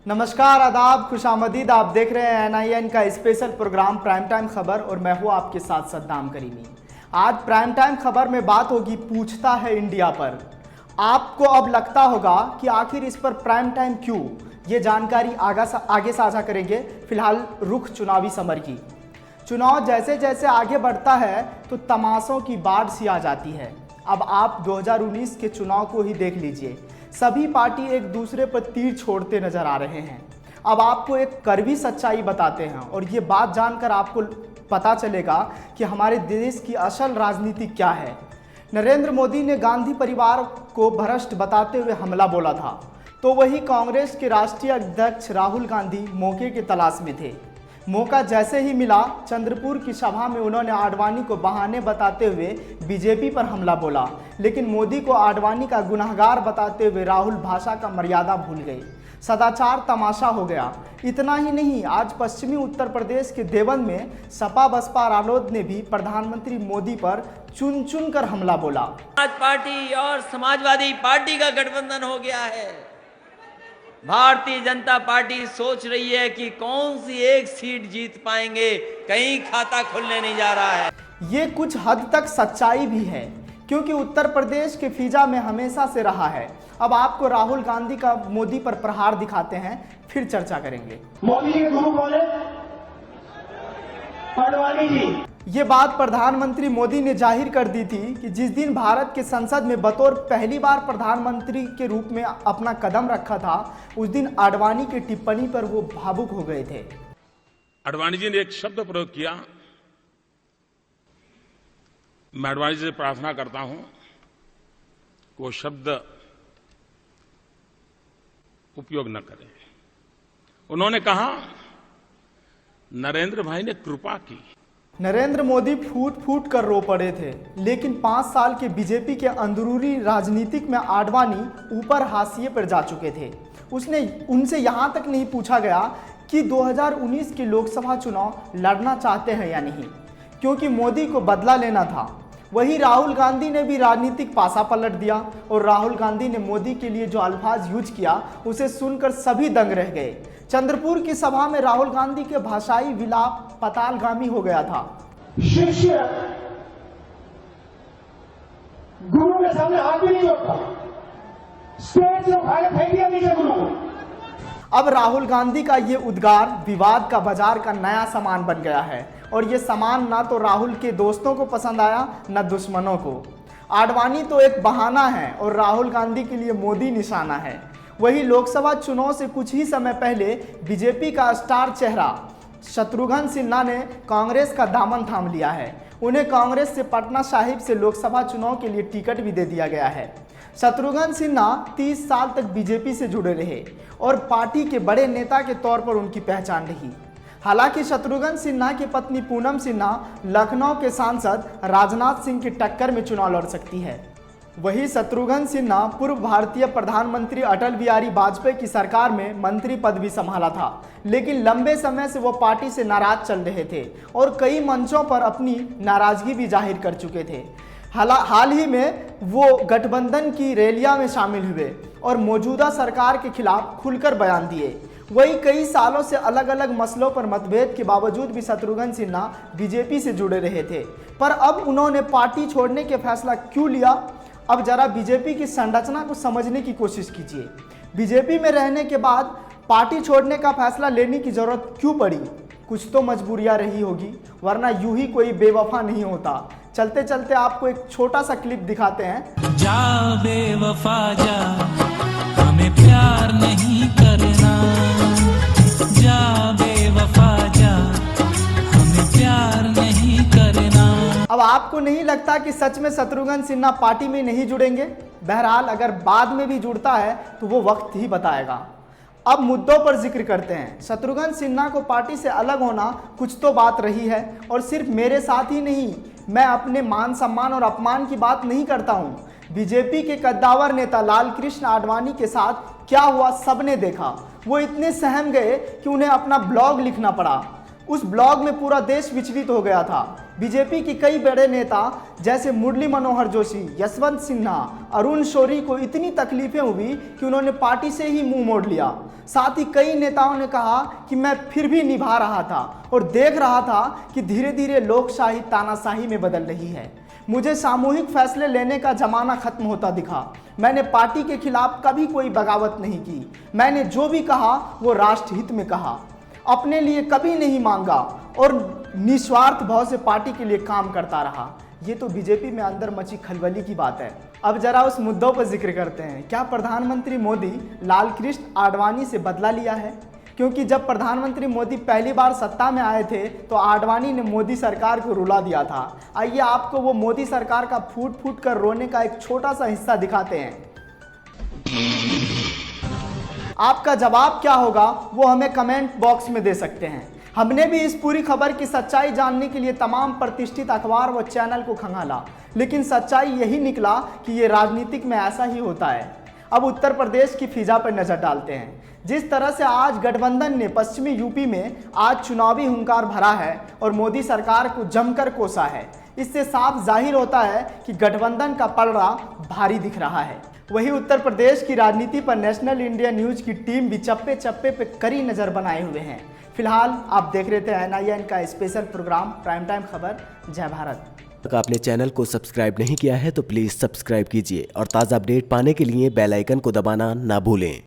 नमस्कार, आदाब, खुशामदीद। आप देख रहे हैं NIN का स्पेशल प्रोग्राम प्राइम टाइम खबर और मैं हूँ आपके साथ सद्दाम करीमी। आज प्राइम टाइम खबर में बात होगी पूछता है इंडिया पर। आपको अब लगता होगा कि आखिर इस पर प्राइम टाइम क्यों, ये जानकारी आगे साझा करेंगे। फिलहाल रुख चुनावी समर की। चुनाव जैसे जैसे आगे बढ़ता है तो तमाशों की बाढ़ सी आ जाती है। अब आप 2019 के चुनाव को ही देख लीजिए, सभी पार्टी एक दूसरे पर तीर छोड़ते नजर आ रहे हैं। अब आपको एक कड़वी सच्चाई बताते हैं और ये बात जानकर आपको पता चलेगा कि हमारे देश की असल राजनीति क्या है। नरेंद्र मोदी ने गांधी परिवार को भ्रष्ट बताते हुए हमला बोला था, तो वही कांग्रेस के राष्ट्रीय अध्यक्ष राहुल गांधी मौके की तलाश में थे। मौका जैसे ही मिला, चंद्रपुर की सभा में उन्होंने आडवाणी को बहाने बताते हुए बीजेपी पर हमला बोला, लेकिन मोदी को आडवाणी का गुनहगार बताते हुए राहुल भाषा का मर्यादा भूल गए। सदाचार तमाशा हो गया। इतना ही नहीं, आज पश्चिमी उत्तर प्रदेश के देवबंद में सपा बसपा रालोद ने भी प्रधानमंत्री मोदी पर चुन चुन कर हमला बोला। समाज पार्टी और समाजवादी पार्टी का गठबंधन हो गया है। भारतीय जनता पार्टी सोच रही है कि कौन सी एक सीट जीत पाएंगे, कहीं खाता खुलने नहीं जा रहा है। ये कुछ हद तक सच्चाई भी है, क्योंकि उत्तर प्रदेश के फिजा में हमेशा से रहा है। अब आपको राहुल गांधी का मोदी पर प्रहार दिखाते हैं, फिर चर्चा करेंगे। मोदी के गुरु कौन है? आडवाणी जी। ये बात प्रधानमंत्री मोदी ने जाहिर कर दी थी कि जिस दिन भारत के संसद में बतौर पहली बार प्रधानमंत्री के रूप में अपना कदम रखा था, उस दिन आडवाणी की टिप्पणी पर वो भावुक हो गए थे। आडवाणी जी ने एक शब्द प्रयोग किया। मैं आडवाणी जी से प्रार्थना करता हूं कि वो शब्द उपयोग न करें। उन्होंने कहा, नरेंद्र भाई ने कृपा की। नरेंद्र मोदी फूट फूट कर रो पड़े थे, लेकिन 5 साल के बीजेपी के अंदरूनी राजनीतिक में आडवाणी ऊपर हाशिए पर जा चुके थे। उनसे यहां तक नहीं पूछा गया कि 2019 के लोकसभा चुनाव लड़ना चाहते हैं या नहीं, क्योंकि मोदी को बदला लेना था। वही राहुल गांधी ने भी राजनीतिक पासा पलट दिया और राहुल गांधी ने मोदी के लिए जो अल्फाज यूज किया, उसे सुनकर सभी दंग रह गए। चंद्रपुर की सभा में राहुल गांधी के भाषाई विलाप पतालगामी हो गया था। शिष्य गुरु के सामने हाथ भी नहीं जोड़ता, स्टेज से उठा के फेंक दिया नीचे गुरु को। अब राहुल गांधी का ये उद्गार विवाद का बाजार का नया सामान बन गया है और ये सामान ना तो राहुल के दोस्तों को पसंद आया, न दुश्मनों को। आडवाणी तो एक बहाना है और राहुल गांधी के लिए मोदी निशाना है। वही लोकसभा चुनाव से कुछ ही समय पहले बीजेपी का स्टार चेहरा शत्रुघ्न सिन्हा ने कांग्रेस का दामन थाम लिया है। उन्हें कांग्रेस से पटना साहिब से लोकसभा चुनाव के लिए टिकट भी दे दिया गया है। शत्रुघ्न सिन्हा 30 साल तक बीजेपी से जुड़े रहे और पार्टी के बड़े नेता के तौर पर उनकी पहचान रही। हालांकि शत्रुघ्न सिन्हा की पत्नी पूनम सिन्हा लखनऊ के सांसद राजनाथ सिंह की टक्कर में चुनाव लड़ सकती है। वही शत्रुघ्न सिन्हा पूर्व भारतीय प्रधानमंत्री अटल बिहारी वाजपेयी की सरकार में मंत्री पद भी संभाला था, लेकिन लंबे समय से वो पार्टी से नाराज चल रहे थे और कई मंचों पर अपनी नाराजगी भी जाहिर कर चुके थे। हाल ही में वो गठबंधन की रैलियां में शामिल हुए और मौजूदा सरकार के खिलाफ खुलकर बयान दिए। वही कई सालों से अलग अलग मसलों पर मतभेद के बावजूद भी शत्रुघ्न सिन्हा बीजेपी से जुड़े रहे थे, पर अब उन्होंने पार्टी छोड़ने के फैसला क्यों लिया? अब जरा बीजेपी की संरचना को समझने की कोशिश कीजिए। बीजेपी में रहने के बाद पार्टी छोड़ने का फैसला लेने की जरूरत क्यों पड़ी? कुछ तो मजबूरियां रही होगी, वरना यूं ही कोई बेवफा नहीं होता। चलते चलते आपको एक छोटा सा क्लिप दिखाते हैं। जा बेवफा जा, हमें प्यार नहीं करना। जा बेवफा जा, हमें प्यार नहीं करना। अब आपको नहीं लगता कि सच में शत्रुघ्न सिन्हा पार्टी में नहीं जुड़ेंगे? बहरहाल अगर बाद में भी जुड़ता है तो वो वक्त ही बताएगा। अब मुद्दों पर जिक्र करते हैं। शत्रुघ्न सिन्हा को पार्टी से अलग होना कुछ तो बात रही है, और सिर्फ मेरे साथ ही नहीं, मैं अपने मान सम्मान और अपमान की बात नहीं करता हूँ। बीजेपी के कद्दावर नेता लाल कृष्ण आडवाणी के साथ क्या हुआ सबने देखा। वो इतने सहम गए कि उन्हें अपना ब्लॉग लिखना पड़ा। उस ब्लॉग में पूरा देश विचलित हो गया था। बीजेपी के कई बड़े नेता जैसे मुरली मनोहर जोशी, यशवंत सिन्हा, अरुण शौरी को इतनी तकलीफें हुई कि उन्होंने पार्टी से ही मुंह मोड़ लिया। साथ ही कई नेताओं ने कहा कि मैं फिर भी निभा रहा था और देख रहा था कि धीरे धीरे लोकशाही तानाशाही में बदल रही है। मुझे सामूहिक फैसले लेने का जमाना खत्म होता दिखा। मैंने पार्टी के खिलाफ कभी कोई बगावत नहीं की। मैंने जो भी कहा वो राष्ट्रहित में कहा, अपने लिए कभी नहीं मांगा और निस्वार्थ भाव से पार्टी के लिए काम करता रहा। ये तो बीजेपी में अंदर मची खलबली की बात है। अब जरा उस मुद्दों पर जिक्र करते हैं। क्या प्रधानमंत्री मोदी लालकृष्ण आडवाणी से बदला लिया है? क्योंकि जब प्रधानमंत्री मोदी पहली बार सत्ता में आए थे तो आडवाणी ने मोदी सरकार को रुला दिया था। आइए आपको वो मोदी सरकार का फूट फूट कर रोने का एक छोटा सा हिस्सा दिखाते हैं। आपका जवाब क्या होगा वो हमें कमेंट बॉक्स में दे सकते हैं। हमने भी इस पूरी खबर की सच्चाई जानने के लिए तमाम प्रतिष्ठित अखबार व चैनल को खंगाला, लेकिन सच्चाई यही निकला कि ये राजनीतिक में ऐसा ही होता है। अब उत्तर प्रदेश की फिजा पर नजर डालते हैं। जिस तरह से आज गठबंधन ने पश्चिमी यूपी में आज चुनावी हुंकार भरा है और मोदी सरकार को जमकर कोसा है, इससे साफ जाहिर होता है कि गठबंधन का पलड़ा भारी दिख रहा है। वहीं उत्तर प्रदेश की राजनीति पर नेशनल इंडिया न्यूज की टीम भी चप्पे चप्पे पे कड़ी नजर बनाए हुए हैं। फिलहाल आप देख रहे थे NIN का स्पेशल प्रोग्राम प्राइम टाइम खबर। जय भारत। अगर आपने चैनल को सब्सक्राइब नहीं किया है तो प्लीज़ सब्सक्राइब कीजिए और ताज़ा अपडेट पाने के लिए बेल आइकन को दबाना ना भूलें।